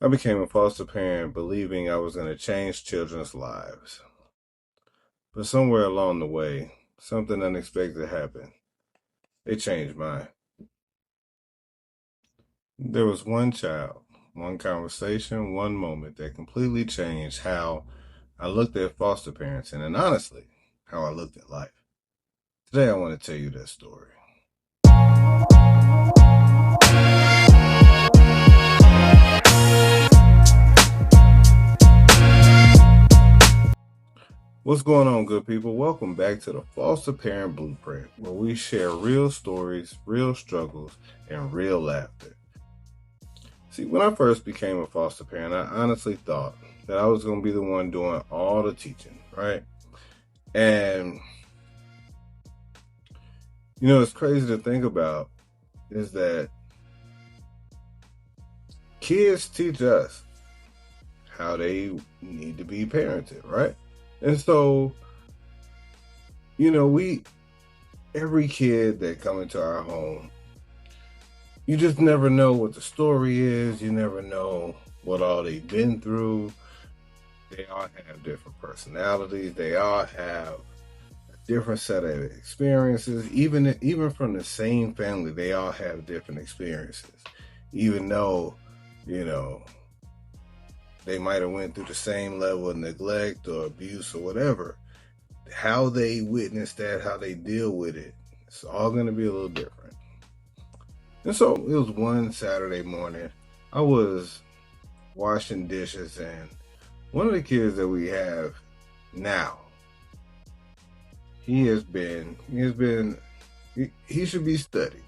I became a foster parent believing I was going to change children's lives. But somewhere along the way, something unexpected happened. It changed mine. There was one child, one conversation, one moment that completely changed how I looked at foster parents and honestly, how I looked at life. Today, I want to tell you that story. What's going on, good people? Welcome back to the Foster Parent Blueprint, where we share real stories, real struggles, and real laughter. See, when I first became a foster parent, I honestly thought that I was going to be the one doing all the teaching, right? And, it's crazy to think about is that kids teach us how they need to be parented, right? And so, every kid that come into our home, you just never know what the story is. You never know what all they've been through. They all have different personalities. They all have a different set of experiences. Even from the same family, they all have different experiences. Even though, they might have went through the same level of neglect or abuse or whatever, how they witness that, how they deal with it, it's all going to be a little different. And so it was one Saturday morning. I was washing dishes, and one of the kids that we have now, he should be studied.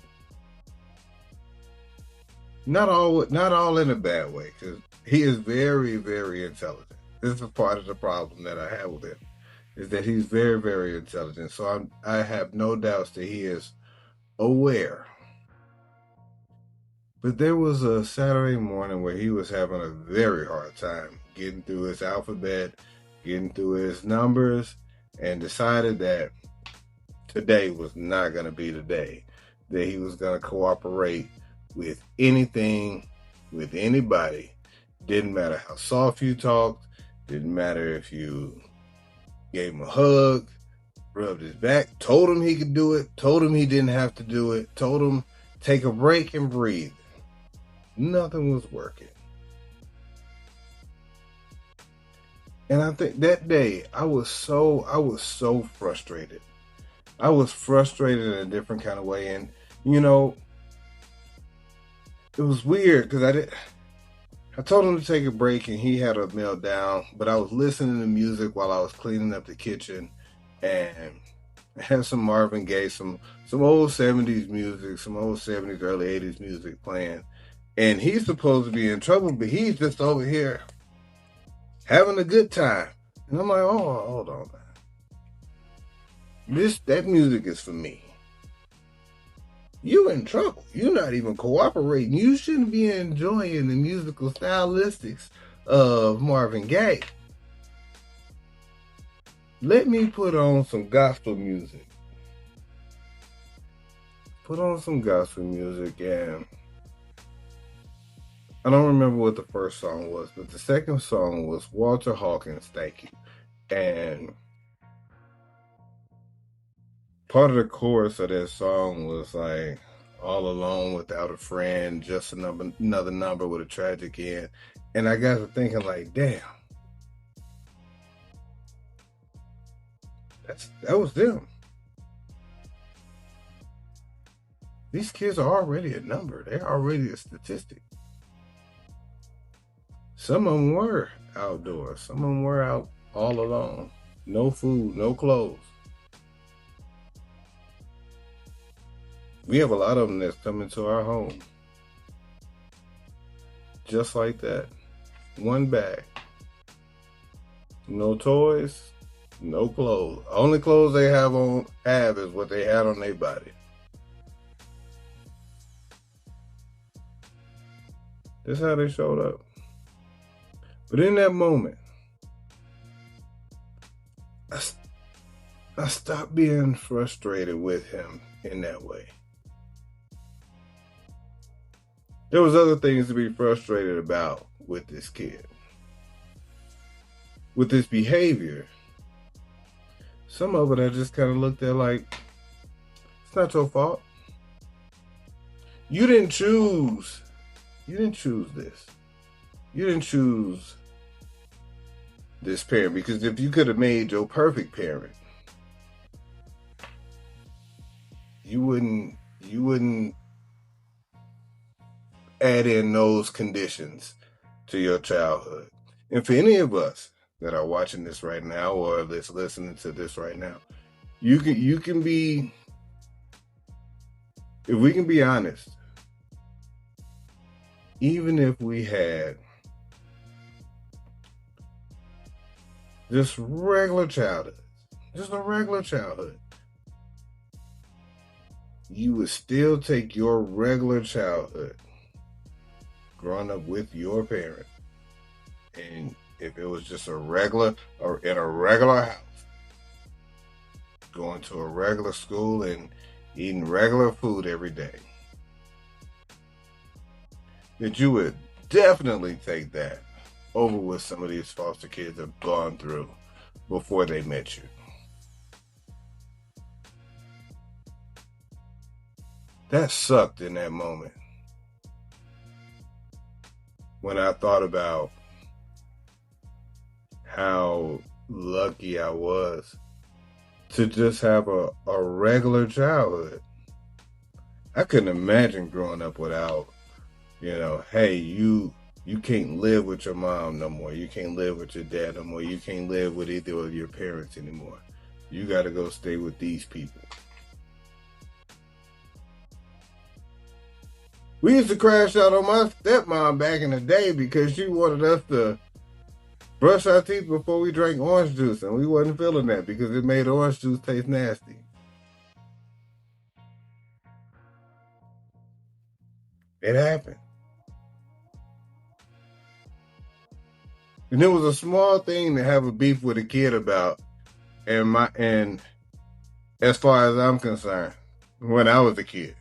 Not all in a bad way, because he is very, very intelligent. This is part of the problem that I have with him, is that he's very, very intelligent. So I have no doubts that he is aware. But there was a Saturday morning where he was having a very hard time getting through his alphabet, getting through his numbers, and decided that today was not going to be the day that he was going to cooperate with anything, with anybody. Didn't matter how soft you talked. Didn't matter if you gave him a hug, rubbed his back, told him he could do it, told him he didn't have to do it, told him take a break and breathe. Nothing was working. And I think that day I was so frustrated. I was frustrated in a different kind of way. And, it was weird because I told him to take a break and he had a meltdown, but I was listening to music while I was cleaning up the kitchen, and I had some Marvin Gaye, some old 70s music, some old 70s, early 80s music playing. And he's supposed to be in trouble, but he's just over here having a good time. And I'm like, oh, hold on, man. That music is for me. You in trouble. You're not even cooperating. You shouldn't be enjoying the musical stylistics of Marvin Gaye. Let me put on some gospel music. And I don't remember what the first song was, but the second song was Walter Hawkins' Thank You. And part of the chorus of that song was like, all alone without a friend, just another number with a tragic end. And I got to thinking like, damn, that was them. These kids are already a number. They're already a statistic. Some of them were outdoors. Some of them were out all alone. No food, no clothes. We have a lot of them that's coming to our home. Just like that. One bag. No toys, no clothes. Only clothes they have is what they had on their body. That's how they showed up. But in that moment, I stopped being frustrated with him in that way. There was other things to be frustrated about with this kid. With this behavior, some of it I just kind of looked at like, it's not your fault. You didn't choose. You didn't choose this. You didn't choose this parent, because if you could have made your perfect parent, you wouldn't add in those conditions to your childhood. And for any of us that are watching this right now or that's listening to this right now, you can be, if we can be honest, even if we had just regular childhood, just a regular childhood, you would still take your regular childhood, growing up with your parent, and if it was just a regular, or in a regular house, going to a regular school and eating regular food every day, that you would definitely take that over what some of these foster kids have gone through before they met you. That sucked in that moment. When I thought about how lucky I was to just have a regular childhood. I couldn't imagine growing up without, hey, you can't live with your mom no more. You can't live with your dad no more. You can't live with either of your parents anymore. You got to go stay with these people. We used to crash out on my stepmom back in the day because she wanted us to brush our teeth before we drank orange juice, and we wasn't feeling that because it made orange juice taste nasty. It happened. And it was a small thing to have a beef with a kid about, and as far as I'm concerned, when I was a kid.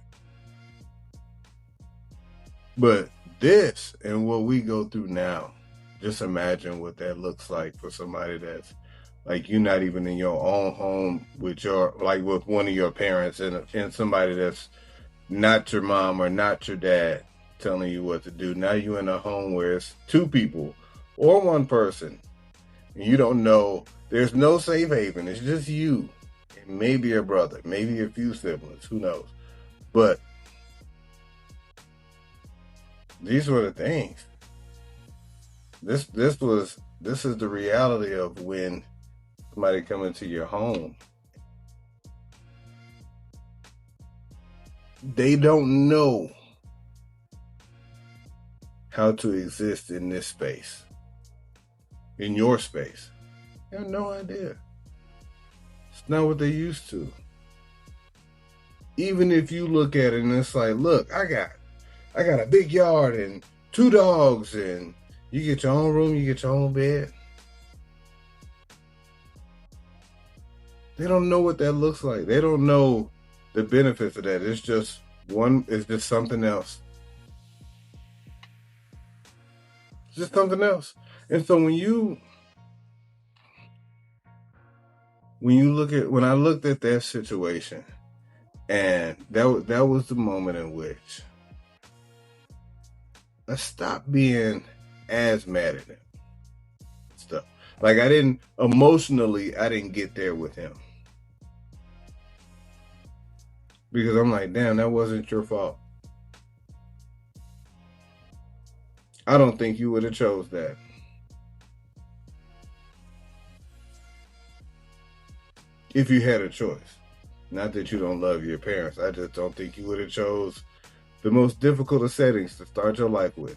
But this and what we go through now, just imagine what that looks like for somebody that's like, you're not even in your own home with with one of your parents, and somebody that's not your mom or not your dad telling you what to do. Now you're in a home where it's two people or one person, and you don't know. There's no safe haven. It's just you and maybe a brother, maybe a few siblings. Who knows? But these were the things. This is the reality of when somebody come into your home. They don't know how to exist in this space, in your space. They have no idea. It's not what they used to. Even if you look at it and it's like, look, I got a big yard and 2 dogs, and you get your own room, you get your own bed. They don't know what that looks like. They don't know the benefits of that. It's just something else. It's just something else. And so when I looked at that situation, and that was the moment in which I stopped being as mad at him. Stuff. Like I didn't get there with him. Because I'm like, damn, that wasn't your fault. I don't think you would have chose that. If you had a choice. Not that you don't love your parents. I just don't think you would have chose the most difficult of settings to start your life with.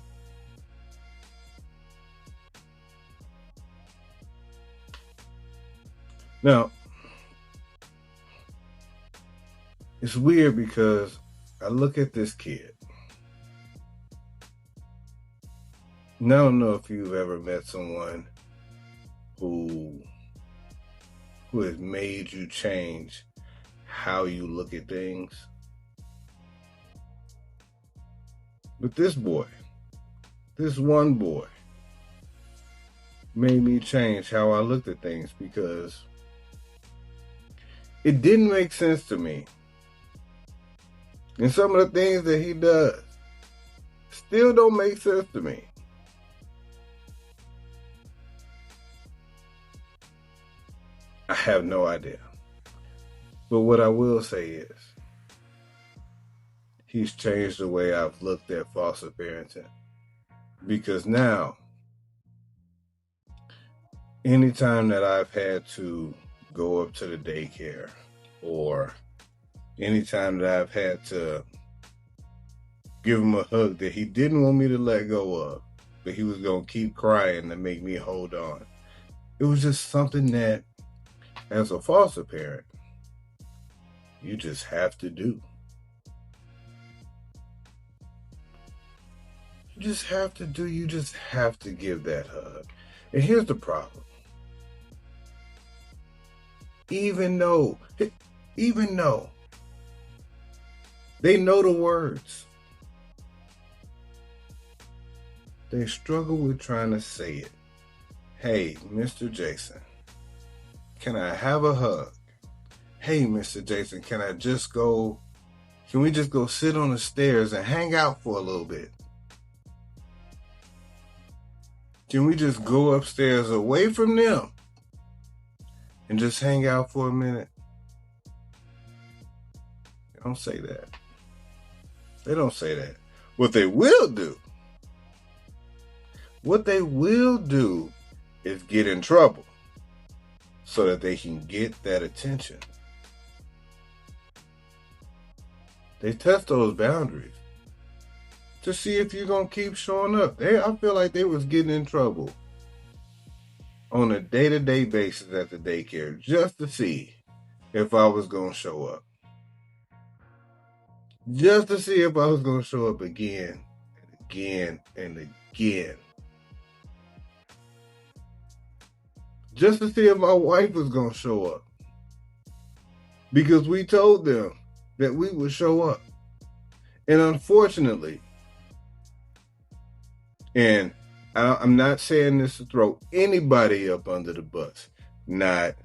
Now, it's weird because I look at this kid. And I don't know if you've ever met someone who has made you change how you look at things. But this one boy, made me change how I looked at things, because it didn't make sense to me. And some of the things that he does still don't make sense to me. I have no idea. But what I will say is, he's changed the way I've looked at foster parenting. Because now, anytime that I've had to go up to the daycare, or anytime that I've had to give him a hug that he didn't want me to let go of, but he was going to keep crying to make me hold on, it was just something that, as a foster parent, you just have to do. You just have to do. You just have to give that hug. And here's the problem. Even though they know the words, they struggle with trying to say it. Hey, Mr. Jason, can I have a hug? Hey, Mr. Jason, can we just go sit on the stairs and hang out for a little bit? Can we just go upstairs away from them and just hang out for a minute? They don't say that. They don't say that. What they will do is get in trouble so that they can get that attention. They test those boundaries to see if you're going to keep showing up. I feel like they was getting in trouble on a day-to-day basis at the daycare just to see if I was going to show up. Just to see if I was going to show up again and again and again. Just to see if my wife was going to show up. Because we told them that we would show up. And unfortunately, and I'm not saying this to throw anybody up under the bus, not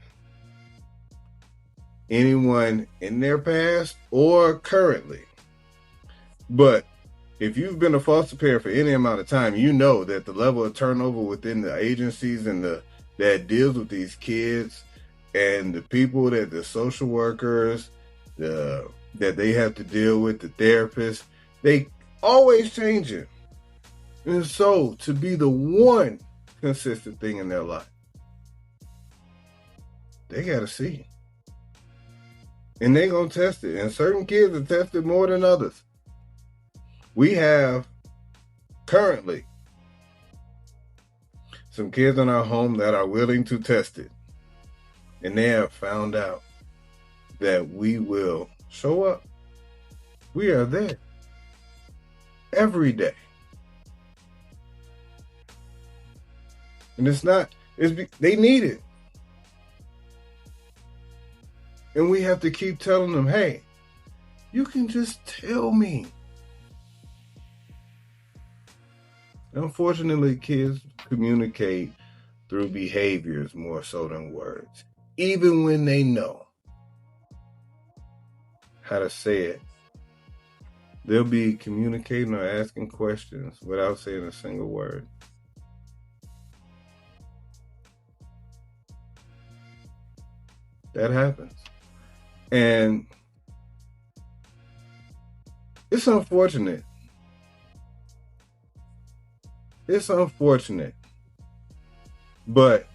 anyone in their past or currently, but if you've been a foster parent for any amount of time, you know that the level of turnover within the agencies and that deals with these kids, and the people that the social workers, that they have to deal with, the therapists, they always changing. And so, to be the one consistent thing in their life, they got to see. And they're going to test it. And certain kids are tested more than others. We have currently some kids in our home that are willing to test it. And they have found out that we will show up. We are there every day. And they need it. And we have to keep telling them, hey, you can just tell me. Unfortunately, kids communicate through behaviors more so than words. Even when they know how to say it, they'll be communicating or asking questions without saying a single word. That happens. And it's unfortunate. It's unfortunate. But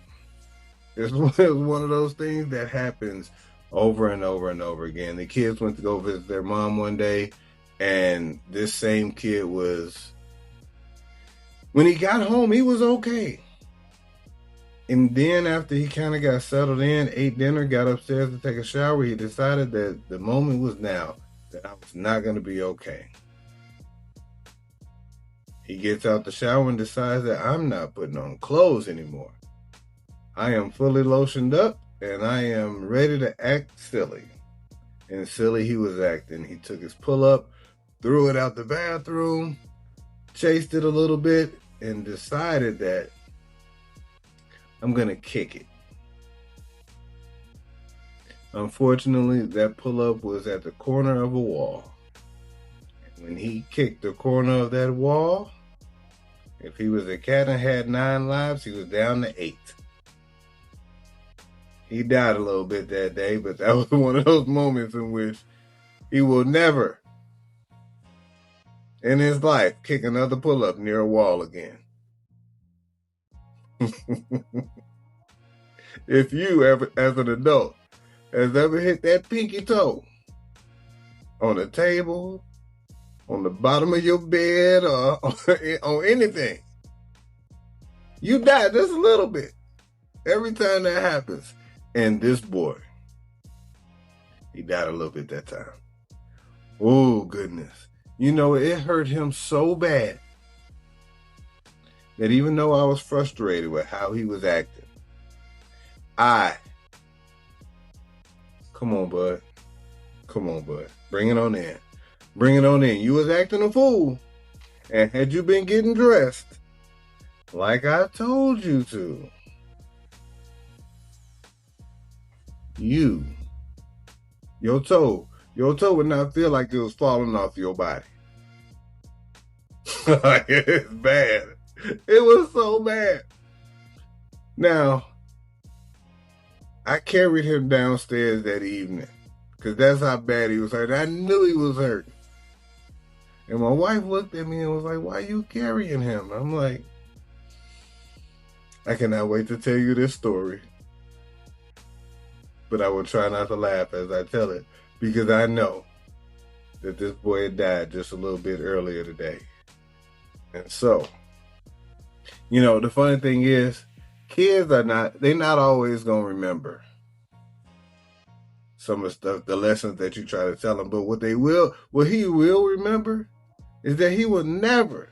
it's one of those things that happens over and over and over again. The kids went to go visit their mom one day, and this same kid when he got home, he was okay. And then after he kind of got settled in, ate dinner, got upstairs to take a shower, he decided that the moment was now, that I was not going to be okay. He gets out the shower and decides that I'm not putting on clothes anymore. I am fully lotioned up and I am ready to act silly. And silly he was acting. He took his pull-up, threw it out the bathroom, chased it a little bit, and decided that I'm going to kick it. Unfortunately, that pull-up was at the corner of a wall. When he kicked the corner of that wall, if he was a cat and had 9 lives, he was down to 8. He died a little bit that day, but that was one of those moments in which he will never, in his life, kick another pull-up near a wall again. If you, ever, as an adult, has ever hit that pinky toe on a table, on the bottom of your bed, or on anything, you die just a little bit every time that happens. And this boy, he died a little bit that time. Oh, goodness. You know, it hurt him so bad that even though I was frustrated with how he was acting, come on, bud. Come on, bud. Bring it on in. Bring it on in. You was acting a fool. And had you been getting dressed like I told you to, your toe would not feel like it was falling off your body. It's bad. It was so bad. Now, I carried him downstairs that evening because that's how bad he was hurt. I knew he was hurt. And my wife looked at me and was like, "Why are you carrying him?" I'm like, I cannot wait to tell you this story. But I will try not to laugh as I tell it, because I know that this boy had died just a little bit earlier today. And so, you know, the funny thing is, kids they're not always going to remember some of the lessons that you try to tell them. But what he will remember is that he will never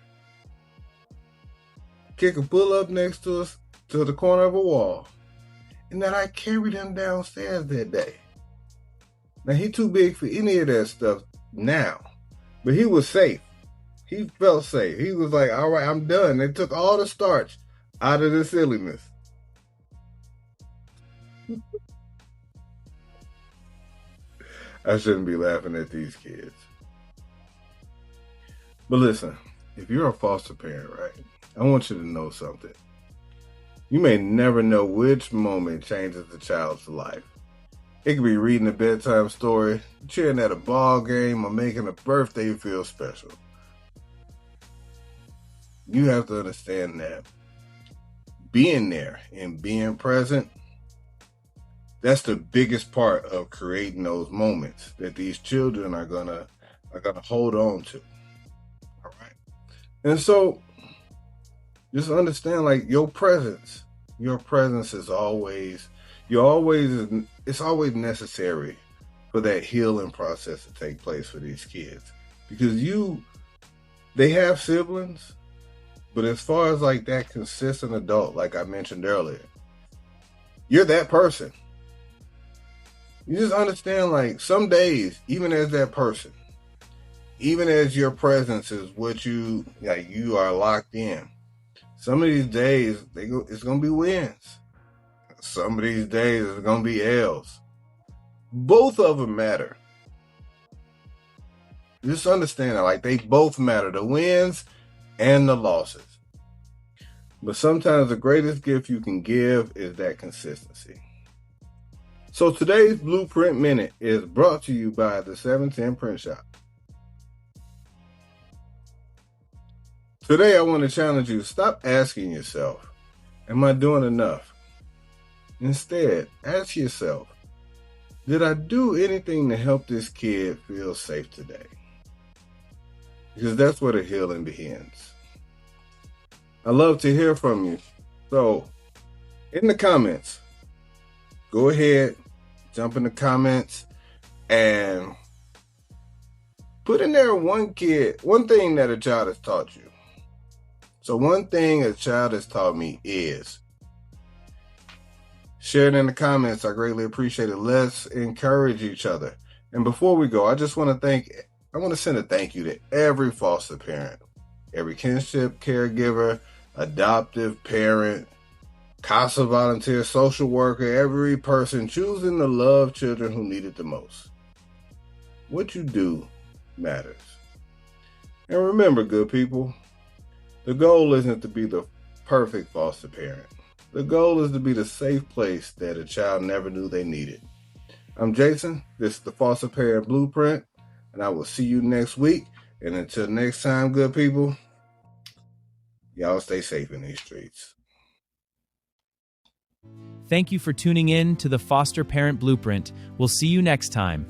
kick a pull-up next to us to the corner of a wall. And that I carried him downstairs that day. Now, he too big for any of that stuff now. But he was safe. He felt safe. He was like, all right, I'm done. They took all the starch out of the silliness. I shouldn't be laughing at these kids. But listen, if you're a foster parent, right, I want you to know something. You may never know which moment changes a child's life. It could be reading a bedtime story, cheering at a ball game, or making a birthday feel special. You have to understand that being there and being present, that's the biggest part of creating those moments that these children are gonna hold on to. All right. And so just understand, like, your presence is always, it's always necessary for that healing process to take place for these kids. Because they have siblings, but as far as like that consistent adult, like I mentioned earlier, you're that person. You just understand, like, some days, even as that person, even as your presence is what you are locked in, some of these days, it's going to be wins. Some of these days, it's going to be L's. Both of them matter. Just understand that, like, they both matter, the wins and the losses. But sometimes the greatest gift you can give is that consistency. So today's Blueprint Minute is brought to you by the 710 Print Shop. Today, I want to challenge you. Stop asking yourself, am I doing enough? Instead, ask yourself, did I do anything to help this kid feel safe today? Because that's where the healing begins. I love to hear from you. So, in the comments, go ahead, jump in the comments, and put in there one thing that a child has taught you. So one thing a child has taught me is, share it in the comments. I greatly appreciate it. Let's encourage each other. And before we go, I want to send a thank you to every foster parent, every kinship caregiver, adoptive parent, CASA volunteer, social worker, every person choosing to love children who need it the most. What you do matters. And remember, good people, the goal isn't to be the perfect foster parent. The goal is to be the safe place that a child never knew they needed. I'm Jason. This is the Foster Parent Blueprint, and I will see you next week. And until next time, good people, y'all stay safe in these streets. Thank you for tuning in to the Foster Parent Blueprint. We'll see you next time.